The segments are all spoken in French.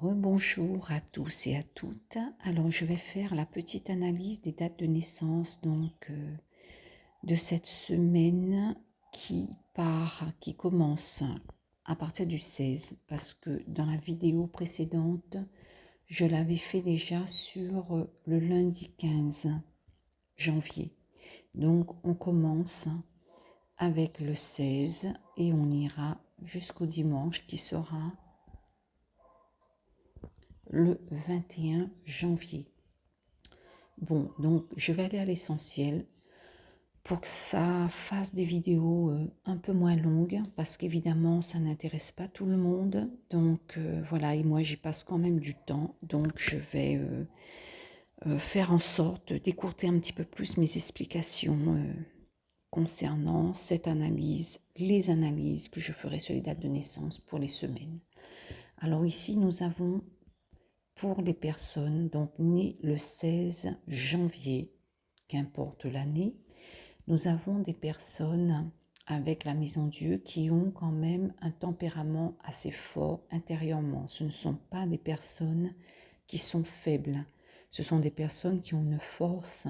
Rebonjour à tous et à toutes. Alors, je vais faire la petite analyse des dates de naissance de cette semaine qui commence à partir du 16 parce que dans la vidéo précédente, je l'avais fait déjà sur le lundi 15 janvier. Donc, on commence avec le 16 et on ira jusqu'au dimanche qui sera le 21 janvier. Bon, donc je vais aller à l'essentiel pour que ça fasse des vidéos un peu moins longues parce qu'évidemment ça n'intéresse pas tout le monde. Donc voilà, et moi j'y passe quand même du temps. Donc je vais faire en sorte d'écourter un petit peu plus mes explications concernant cette analyse, les analyses que je ferai sur les dates de naissance pour les semaines. Alors ici nous avons pour les personnes donc nées le 16 janvier, qu'importe l'année, nous avons des personnes avec la Maison Dieu qui ont quand même un tempérament assez fort intérieurement. Ce ne sont pas des personnes qui sont faibles. Ce sont des personnes qui ont une force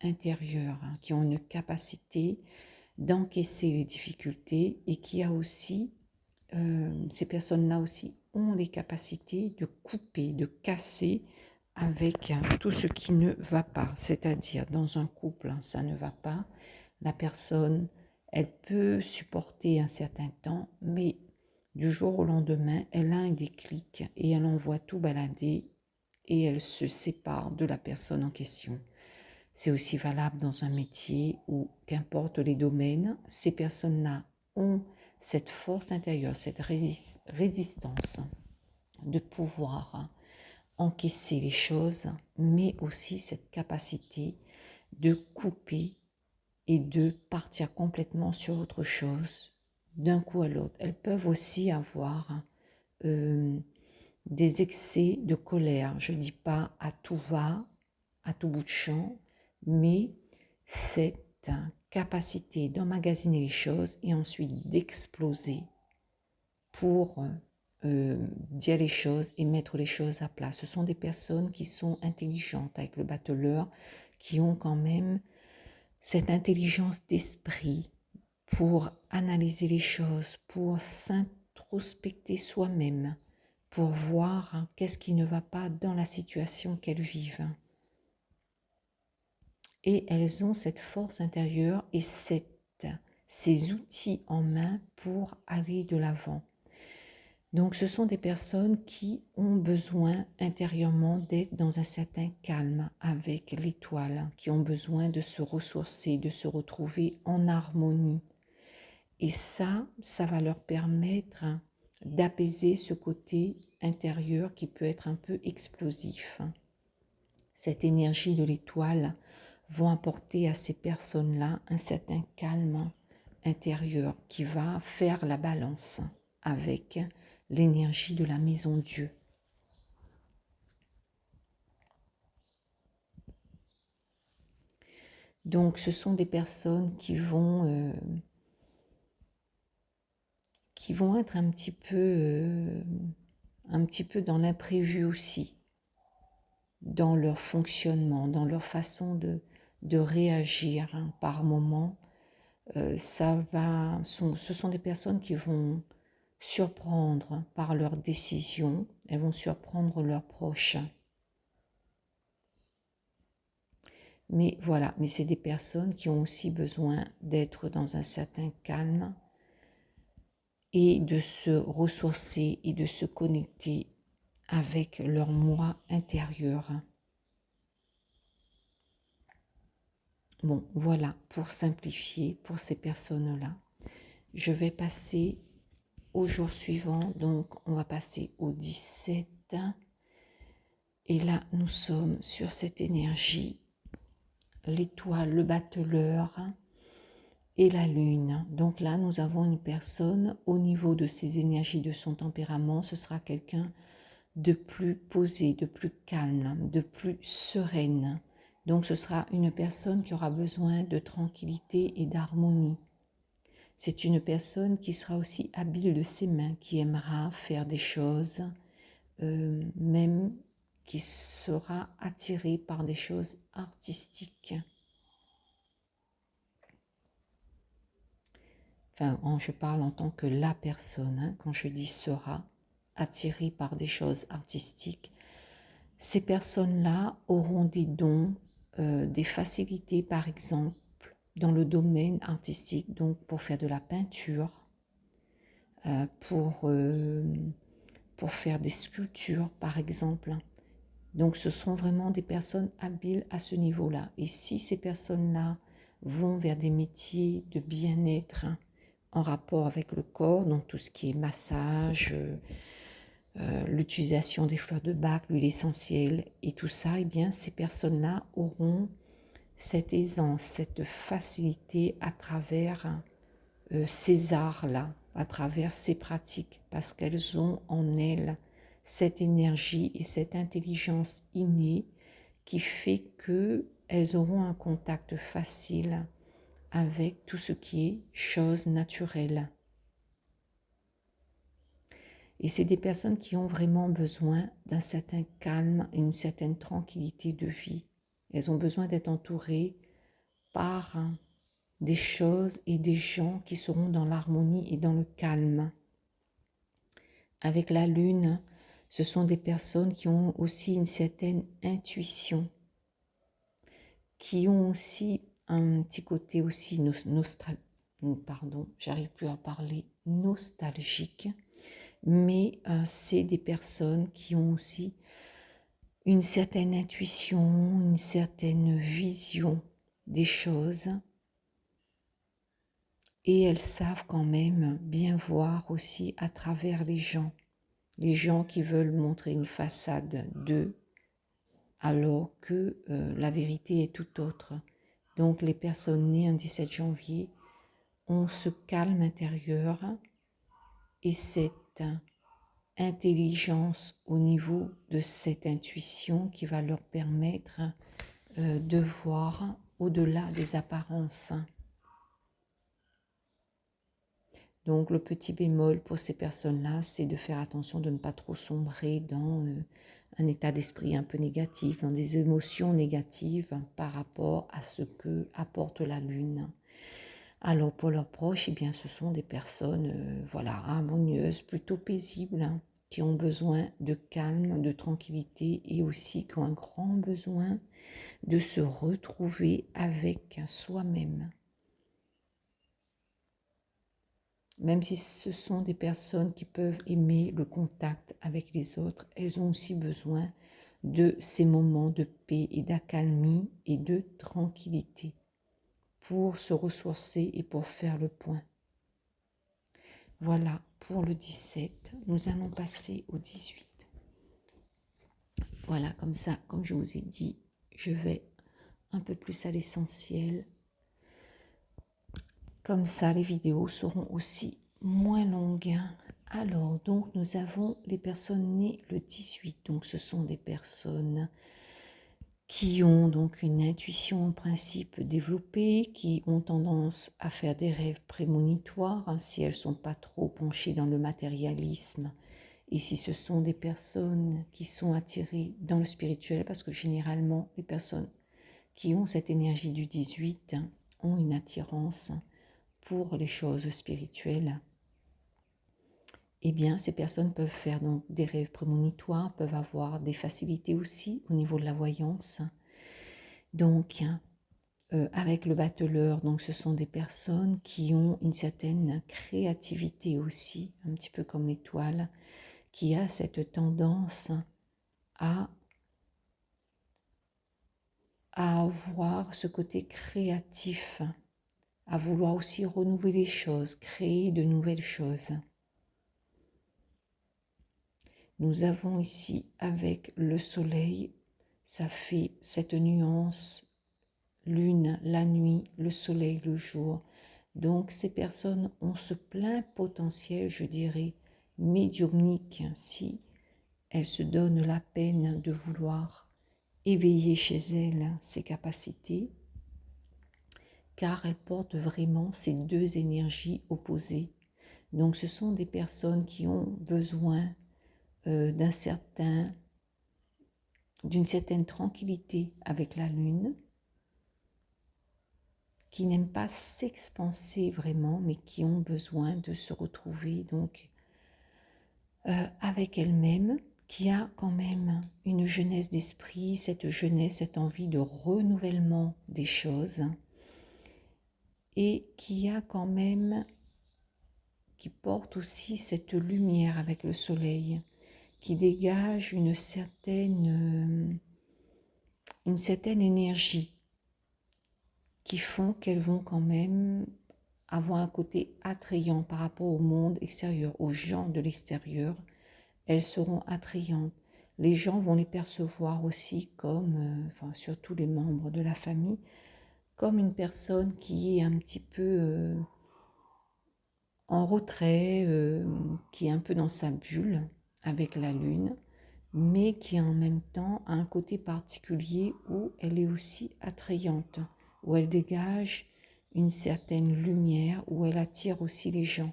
intérieure, qui ont une capacité d'encaisser les difficultés et qui a aussi, ces personnes-là aussi ont les capacités de couper, de casser avec tout ce qui ne va pas. C'est-à-dire dans un couple, ça ne va pas. La personne, elle peut supporter un certain temps, mais du jour au lendemain, elle a un déclic et elle envoie tout balader et elle se sépare de la personne en question. C'est aussi valable dans un métier où, qu'importe les domaines, ces personnes-là ont cette force intérieure, cette résistance de pouvoir encaisser les choses, mais aussi cette capacité de couper et de partir complètement sur autre chose d'un coup à l'autre. Elles peuvent aussi avoir des excès de colère. Je ne dis pas à tout va, à tout bout de champ, mais cette capacité d'emmagasiner les choses et ensuite d'exploser pour dire les choses et mettre les choses à plat. Ce sont des personnes qui sont intelligentes avec le bateleur, qui ont quand même cette intelligence d'esprit pour analyser les choses, pour s'introspecter soi-même, pour voir qu'est-ce qui ne va pas dans la situation qu'elles vivent. Et elles ont cette force intérieure et ces outils en main pour aller de l'avant. Donc ce sont des personnes qui ont besoin intérieurement d'être dans un certain calme avec l'étoile, qui ont besoin de se ressourcer, de se retrouver en harmonie. Et ça va leur permettre d'apaiser ce côté intérieur qui peut être un peu explosif. Cette énergie de l'étoile va apporter à ces personnes-là un certain calme intérieur qui va faire la balance avec l'énergie de la Maison Dieu. Donc ce sont des personnes qui vont être un petit peu dans l'imprévu aussi, dans leur fonctionnement, dans leur façon de réagir par moment. Ce sont des personnes qui vont surprendre par leurs décisions, elles vont surprendre leurs proches. Mais voilà, mais c'est des personnes qui ont aussi besoin d'être dans un certain calme et de se ressourcer et de se connecter avec leur moi intérieur. Bon, voilà, pour simplifier, pour ces personnes-là. Je vais passer au jour suivant, donc on va passer au 17. Et là, nous sommes sur cette énergie, l'étoile, le bateleur et la lune. Donc là, nous avons une personne, au niveau de ses énergies, de son tempérament, ce sera quelqu'un de plus posé, de plus calme, de plus sereine. Donc ce sera une personne qui aura besoin de tranquillité et d'harmonie. C'est une personne qui sera aussi habile de ses mains, qui aimera faire des choses même qui sera attiré par des choses artistiques. Enfin, je parle en tant que la personne, hein, quand je dis sera attiré par des choses artistiques. Ces personnes-là auront des dons, des facilités, par exemple, dans le domaine artistique, donc pour faire de la peinture, pour faire des sculptures, par exemple. Donc, ce sont vraiment des personnes habiles à ce niveau-là. Et si ces personnes-là vont vers des métiers de bien-être, hein, en rapport avec le corps, donc tout ce qui est massage, l'utilisation des fleurs de bac, l'huile essentielle et tout ça, eh bien, ces personnes-là auront cette aisance, cette facilité à travers ces arts-là, à travers ces pratiques, parce qu'elles ont en elles cette énergie et cette intelligence innée qui fait qu'elles auront un contact facile avec tout ce qui est choses naturelles. Et c'est des personnes qui ont vraiment besoin d'un certain calme et une certaine tranquillité de vie. Elles ont besoin d'être entourées par des choses et des gens qui seront dans l'harmonie et dans le calme. Avec la lune, ce sont des personnes qui ont aussi une certaine intuition, qui ont aussi un petit côté aussi nostalgique, mais c'est des personnes qui ont aussi une certaine intuition, une certaine vision des choses, et elles savent quand même bien voir aussi à travers les gens qui veulent montrer une façade d'eux, alors que la vérité est tout autre. Donc les personnes nées un 17 janvier ont ce calme intérieur et cette intelligence au niveau de cette intuition qui va leur permettre de voir au-delà des apparences. Donc le petit bémol pour ces personnes-là, c'est de faire attention de ne pas trop sombrer dans un état d'esprit un peu négatif, dans des émotions négatives par rapport à ce que apporte la lune. Alors pour leurs proches, eh bien, ce sont des personnes harmonieuses, plutôt paisibles, hein, qui ont besoin de calme, de tranquillité et aussi qui ont un grand besoin de se retrouver avec soi-même. Même si ce sont des personnes qui peuvent aimer le contact avec les autres, elles ont aussi besoin de ces moments de paix et d'accalmie et de tranquillité pour se ressourcer et pour faire le point. Voilà pour le 17. Nous allons passer au 18. Voilà, comme ça, comme je vous ai dit, je vais un peu plus à l'essentiel. Comme ça, les vidéos seront aussi moins longues. Alors, donc, nous avons les personnes nées le 18. Donc, ce sont des personnes qui ont donc une intuition en principe développée, qui ont tendance à faire des rêves prémonitoires, hein, si elles ne sont pas trop penchées dans le matérialisme. Et si ce sont des personnes qui sont attirées dans le spirituel, parce que généralement, les personnes qui ont cette énergie du 18 ont une attirance pour les choses spirituelles, eh bien, ces personnes peuvent faire donc des rêves prémonitoires, peuvent avoir des facilités aussi au niveau de la voyance. Donc, avec le battleur, donc ce sont des personnes qui ont une certaine créativité aussi, un petit peu comme l'étoile, qui a cette tendance à avoir ce côté créatif, à vouloir aussi renouveler les choses, créer de nouvelles choses. Nous avons ici avec le soleil, ça fait cette nuance, lune, la nuit, le soleil, le jour. Donc ces personnes ont ce plein potentiel, je dirais, médiumnique, si elles se donnent la peine de vouloir éveiller chez elles ces capacités, car elles portent vraiment ces deux énergies opposées. Donc ce sont des personnes qui ont besoin d'une certaine tranquillité avec la lune, qui n'aiment pas s'expanser vraiment, mais qui ont besoin de se retrouver donc avec elles-mêmes, qui a quand même une jeunesse d'esprit, cette jeunesse, cette envie de renouvellement des choses, et qui porte aussi cette lumière avec le soleil, qui dégage une certaine énergie, qui font qu'elles vont quand même avoir un côté attrayant par rapport au monde extérieur, aux gens de l'extérieur. Elles seront attrayantes. Les gens vont les percevoir aussi comme, surtout les membres de la famille, comme une personne qui est un petit peu en retrait, qui est un peu dans sa bulle avec la lune, mais qui en même temps a un côté particulier où elle est aussi attrayante, où elle dégage une certaine lumière, où elle attire aussi les gens.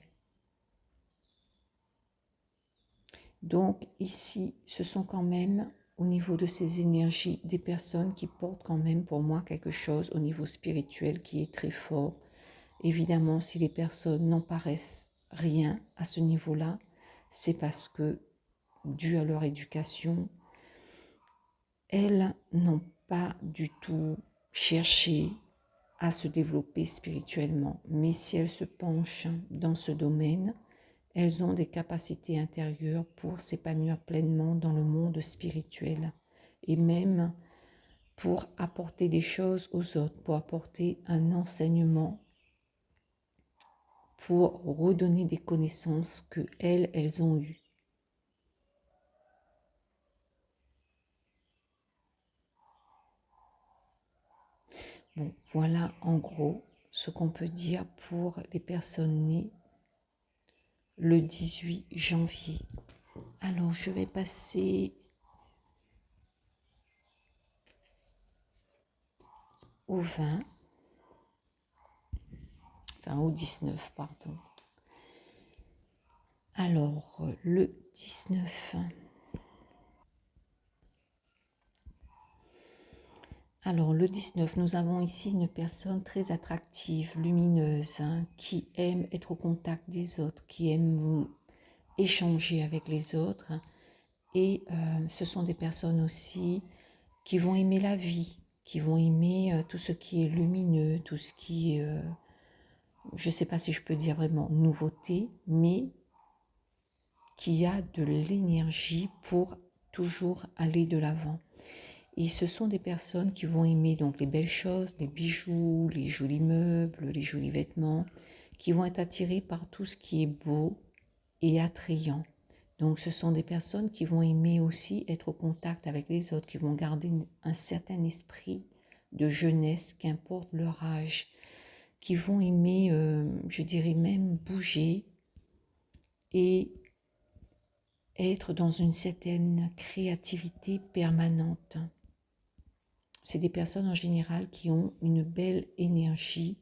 Donc ici, ce sont quand même, au niveau de ces énergies, des personnes qui portent quand même pour moi quelque chose au niveau spirituel qui est très fort. Évidemment, si les personnes n'en paraissent rien à ce niveau-là, c'est parce que, dû à leur éducation, elles n'ont pas du tout cherché à se développer spirituellement. Mais si elles se penchent dans ce domaine, elles ont des capacités intérieures pour s'épanouir pleinement dans le monde spirituel et même pour apporter des choses aux autres, pour apporter un enseignement, pour redonner des connaissances que elles ont eues. Bon, voilà en gros ce qu'on peut dire pour les personnes nées le 18 janvier. Alors, je vais passer au 20, au 19, pardon. Alors, le 19. Alors, le 19, nous avons ici une personne très attractive, lumineuse, qui aime être au contact des autres, qui aime échanger avec les autres. Et ce sont des personnes aussi qui vont aimer la vie, qui vont aimer tout ce qui est lumineux, tout ce qui est, je ne sais pas si je peux dire vraiment nouveauté, mais qui a de l'énergie pour toujours aller de l'avant. Et ce sont des personnes qui vont aimer donc les belles choses, les bijoux, les jolis meubles, les jolis vêtements, qui vont être attirées par tout ce qui est beau et attrayant. Donc ce sont des personnes qui vont aimer aussi être au contact avec les autres, qui vont garder un certain esprit de jeunesse, qu'importe leur âge, qui vont aimer, je dirais même, bouger et être dans une certaine créativité permanente. C'est des personnes en général qui ont une belle énergie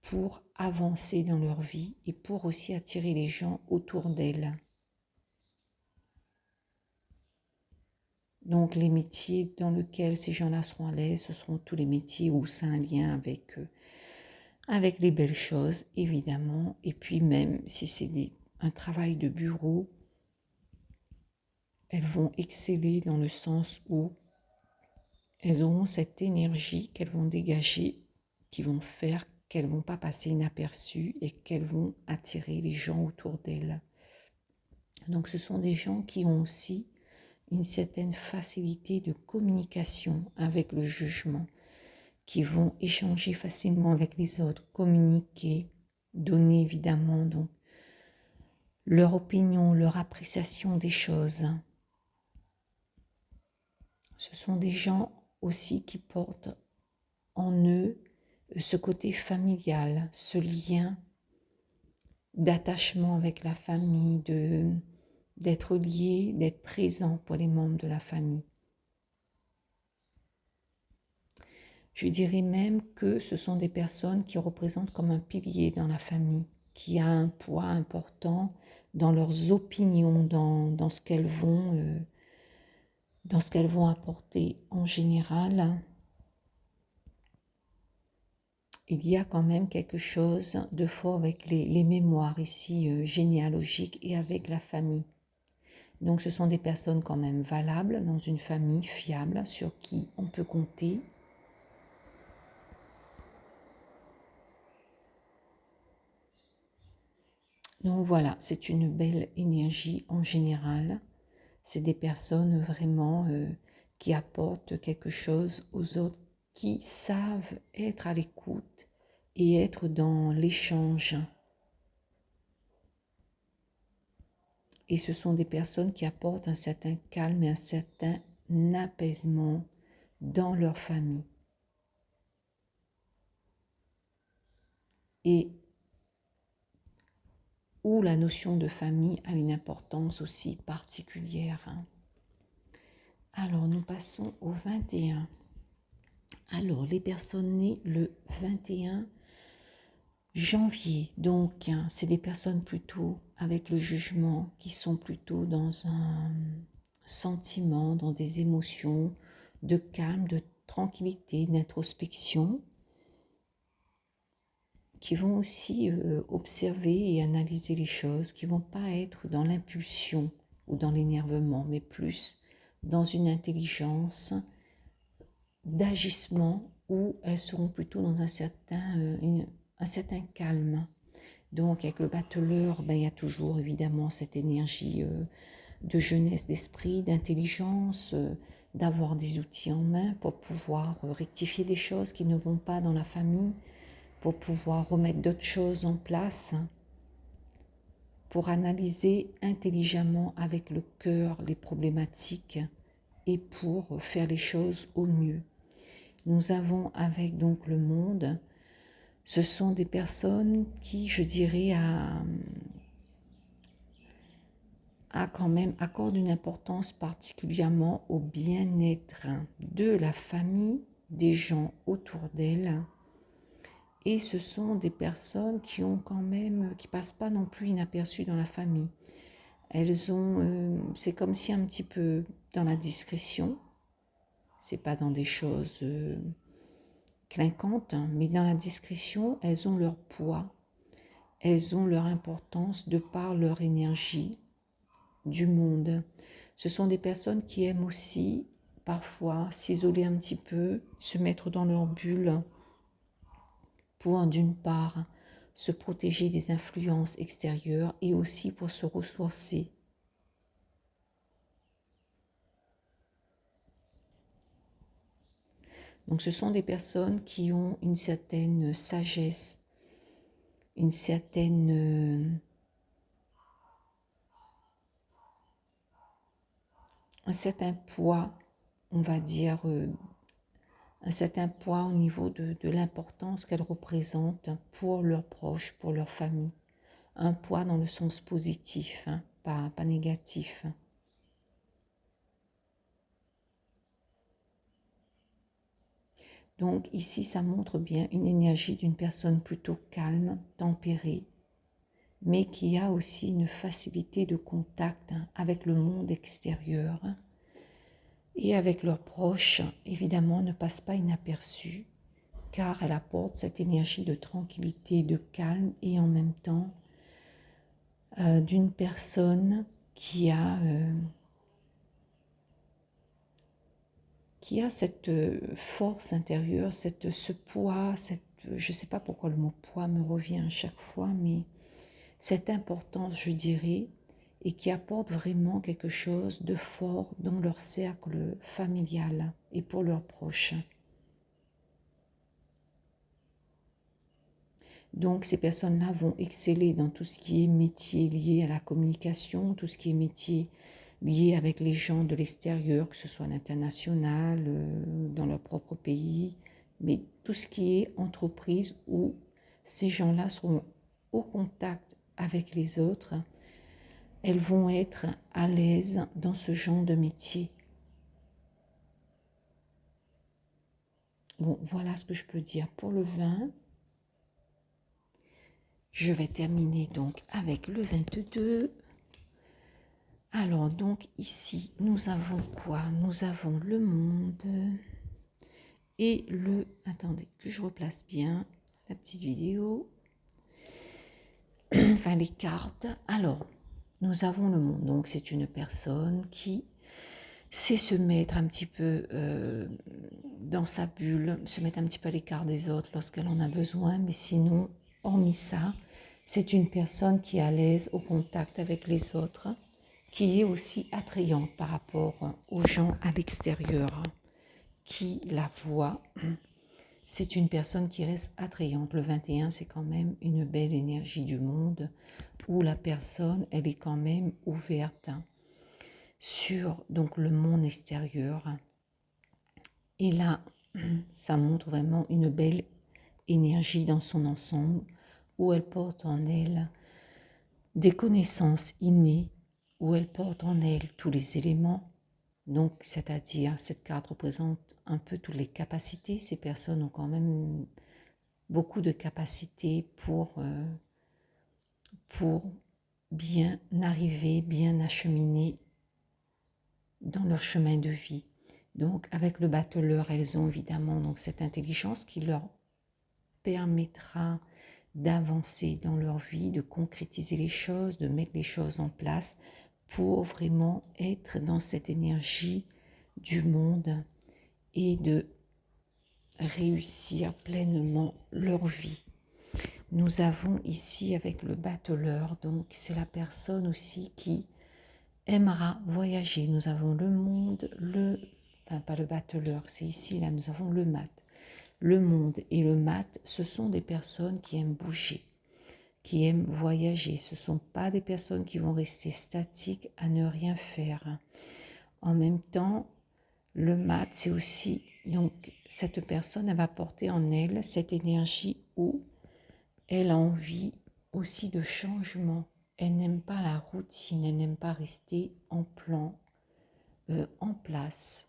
pour avancer dans leur vie et pour aussi attirer les gens autour d'elles. Donc les métiers dans lesquels ces gens-là seront à l'aise, ce seront tous les métiers où c'est un lien avec les belles choses, évidemment. Et puis même si c'est un travail de bureau, elles vont exceller dans le sens où elles auront cette énergie qu'elles vont dégager, qui vont faire qu'elles ne vont pas passer inaperçues et qu'elles vont attirer les gens autour d'elles. Donc ce sont des gens qui ont aussi une certaine facilité de communication avec le jugement, qui vont échanger facilement avec les autres, communiquer, donner évidemment donc leur opinion, leur appréciation des choses. Ce sont des gens aussi qui portent en eux ce côté familial, ce lien d'attachement avec la famille, d'être lié, d'être présent pour les membres de la famille. Je dirais même que ce sont des personnes qui représentent comme un pilier dans la famille, qui a un poids important dans leurs opinions, dans ce qu'elles vont, apporter en général. Il y a quand même quelque chose de fort avec les mémoires ici généalogiques et avec la famille. Donc ce sont des personnes quand même valables dans une famille, fiable, sur qui on peut compter. Donc voilà, c'est une belle énergie en général. C'est des personnes vraiment qui apportent quelque chose aux autres, qui savent être à l'écoute et être dans l'échange. Et ce sont des personnes qui apportent un certain calme et un certain apaisement dans leur famille. Et où la notion de famille a une importance aussi particulière. Alors, nous passons au 21. Alors, les personnes nées le 21 janvier, donc, c'est des personnes plutôt avec le jugement, qui sont plutôt dans un sentiment, dans des émotions de calme, de tranquillité, d'introspection, qui vont aussi observer et analyser les choses, qui ne vont pas être dans l'impulsion ou dans l'énervement, mais plus dans une intelligence d'agissement où elles seront plutôt dans un certain calme. Donc avec le battleur, il y a toujours évidemment cette énergie de jeunesse d'esprit, d'intelligence, d'avoir des outils en main pour pouvoir rectifier des choses qui ne vont pas dans la famille, pour pouvoir remettre d'autres choses en place, pour analyser intelligemment avec le cœur les problématiques et pour faire les choses au mieux. Nous avons avec donc le monde, ce sont des personnes qui, je dirais, quand même accordent une importance particulièrement au bien-être de la famille, des gens autour d'elles. Et ce sont des personnes qui ont quand même, qui passent pas non plus inaperçues dans la famille. Elles ont, c'est comme si un petit peu dans la discrétion, c'est pas dans des choses clinquantes, mais dans la discrétion, elles ont leur poids, elles ont leur importance de par leur énergie du monde. Ce sont des personnes qui aiment aussi parfois s'isoler un petit peu, se mettre dans leur bulle pour d'une part se protéger des influences extérieures et aussi pour se ressourcer. Donc ce sont des personnes qui ont une certaine sagesse, un certain poids, on va dire, un certain poids au niveau de l'importance qu'elles représentent pour leurs proches, pour leur famille. Un poids dans le sens positif, pas négatif. Donc ici, ça montre bien une énergie d'une personne plutôt calme, tempérée, mais qui a aussi une facilité de contact avec le monde extérieur et avec leurs proches, évidemment, ne passe pas inaperçue, car elle apporte cette énergie de tranquillité, de calme et en même temps d'une personne qui a cette force intérieure, ce poids, je ne sais pas pourquoi le mot poids me revient à chaque fois, mais cette importance, je dirais, et qui apporte vraiment quelque chose de fort dans leur cercle familial et pour leurs proches. Donc ces personnes-là vont exceller dans tout ce qui est métier lié à la communication, tout ce qui est métier lié avec les gens de l'extérieur, que ce soit à l'international, dans leur propre pays, mais tout ce qui est entreprise où ces gens-là seront au contact avec les autres, elles vont être à l'aise dans ce genre de métier. Bon, voilà ce que je peux dire pour le 20. Je vais terminer donc avec le 22. Alors, donc ici, nous avons quoi? Nous avons le monde et le... Attendez, que je replace bien la petite vidéo. Enfin, les cartes. Alors, nous avons le monde. Donc, c'est une personne qui sait se mettre un petit peu dans sa bulle, se mettre un petit peu à l'écart des autres lorsqu'elle en a besoin. Mais sinon, hormis ça, c'est une personne qui est à l'aise au contact avec les autres, qui est aussi attrayante par rapport aux gens à l'extérieur, qui la voient. C'est une personne qui reste attrayante. Le 21, c'est quand même une belle énergie du monde où la personne, elle est quand même ouverte sur donc le monde extérieur. Et là, ça montre vraiment une belle énergie dans son ensemble où elle porte en elle des connaissances innées, où elle porte en elle tous les éléments. Donc, c'est-à-dire, cette carte représente un peu toutes les capacités. Ces personnes ont quand même beaucoup de capacités pour bien arriver, bien acheminer dans leur chemin de vie. Donc, avec le battleur, elles ont évidemment donc, cette intelligence qui leur permettra d'avancer dans leur vie, de concrétiser les choses, de mettre les choses en place pour vraiment être dans cette énergie du monde et de réussir pleinement leur vie. Nous avons ici avec le battleur, donc c'est la personne aussi qui aimera voyager. Nous avons le monde, enfin pas le battleur, c'est ici, là nous avons le mat. Le monde et le mat, ce sont des personnes qui aiment bouger, qui aiment voyager. Ce ne sont pas des personnes qui vont rester statiques à ne rien faire. En même temps, le mat, c'est aussi, donc cette personne, elle va porter en elle cette énergie où elle a envie aussi de changement. Elle n'aime pas la routine, elle n'aime pas rester en plan, en place,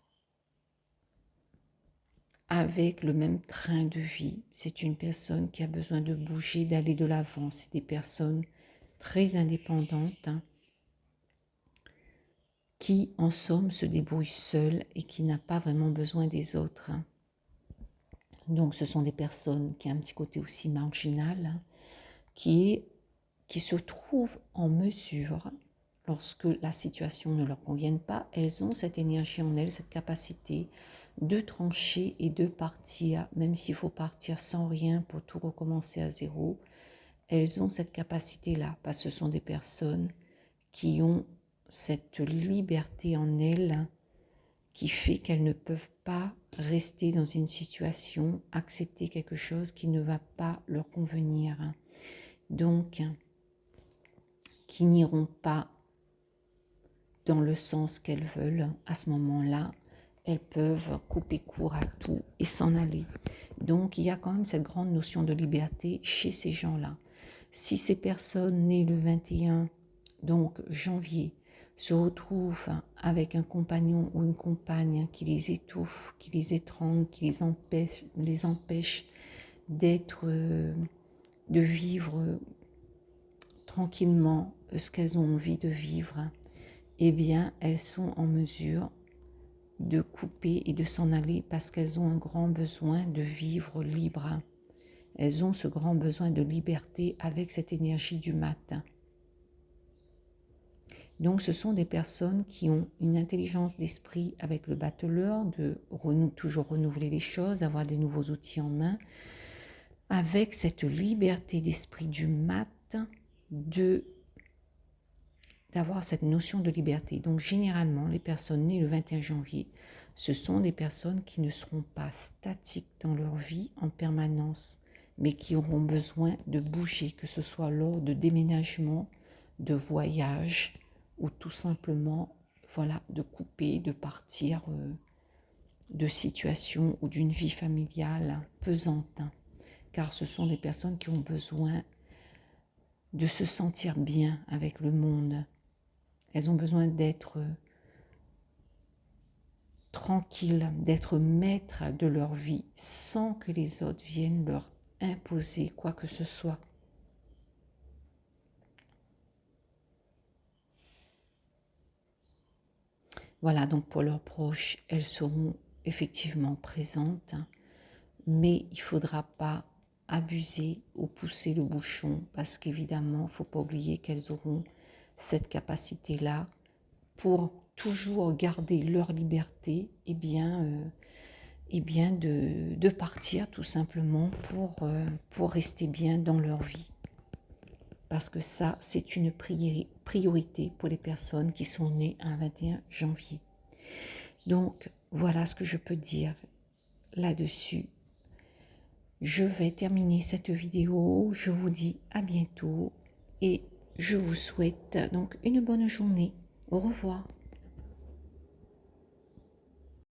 avec le même train de vie. C'est une personne qui a besoin de bouger, d'aller de l'avant. C'est des personnes très indépendantes, hein, qui en somme se débrouillent seules et qui n'a pas vraiment besoin des autres. Hein. Donc ce sont des personnes qui ont un petit côté aussi marginal, hein, qui se trouvent en mesure, lorsque la situation ne leur convienne pas, elles ont cette énergie en elles, cette capacité de trancher et de partir, même s'il faut partir sans rien pour tout recommencer à zéro. Elles ont cette capacité-là, parce que ce sont des personnes qui ont cette liberté en elles qui fait qu'elles ne peuvent pas rester dans une situation, accepter quelque chose qui ne va pas leur convenir. Donc, qui n'iront pas dans le sens qu'elles veulent, à ce moment-là, elles peuvent couper court à tout et s'en aller. Donc, il y a quand même cette grande notion de liberté chez ces gens-là. Si ces personnes nées le 21, donc janvier, se retrouvent avec un compagnon ou une compagne qui les étouffe, qui les étrangle, qui les empêche d'être, de vivre tranquillement ce qu'elles ont envie de vivre, eh bien, elles sont en mesure de couper et de s'en aller parce qu'elles ont un grand besoin de vivre libre. Elles ont ce grand besoin de liberté avec cette énergie du matin. Donc, ce sont des personnes qui ont une intelligence d'esprit avec le battleur, de toujours renouveler les choses, avoir des nouveaux outils en main, avec cette liberté d'esprit du matin, d'avoir cette notion de liberté. Donc, généralement, les personnes nées le 21 janvier, ce sont des personnes qui ne seront pas statiques dans leur vie en permanence, mais qui auront besoin de bouger, que ce soit lors de déménagement, de voyage, ou tout simplement, voilà, de couper, de partir de situations ou d'une vie familiale pesante. Car ce sont des personnes qui ont besoin de se sentir bien avec le monde. Elles ont besoin d'être tranquilles, d'être maîtres de leur vie sans que les autres viennent leur imposer quoi que ce soit. Voilà, donc pour leurs proches, elles seront effectivement présentes, mais il ne faudra pas abuser ou pousser le bouchon parce qu'évidemment, il ne faut pas oublier qu'elles auront cette capacité-là pour toujours garder leur liberté et bien de partir tout simplement pour rester bien dans leur vie. Parce que ça, c'est une priorité pour les personnes qui sont nées un 21 janvier. Donc, voilà ce que je peux dire là-dessus. Je vais terminer cette vidéo. Je vous dis à bientôt et je vous souhaite donc une bonne journée. Au revoir.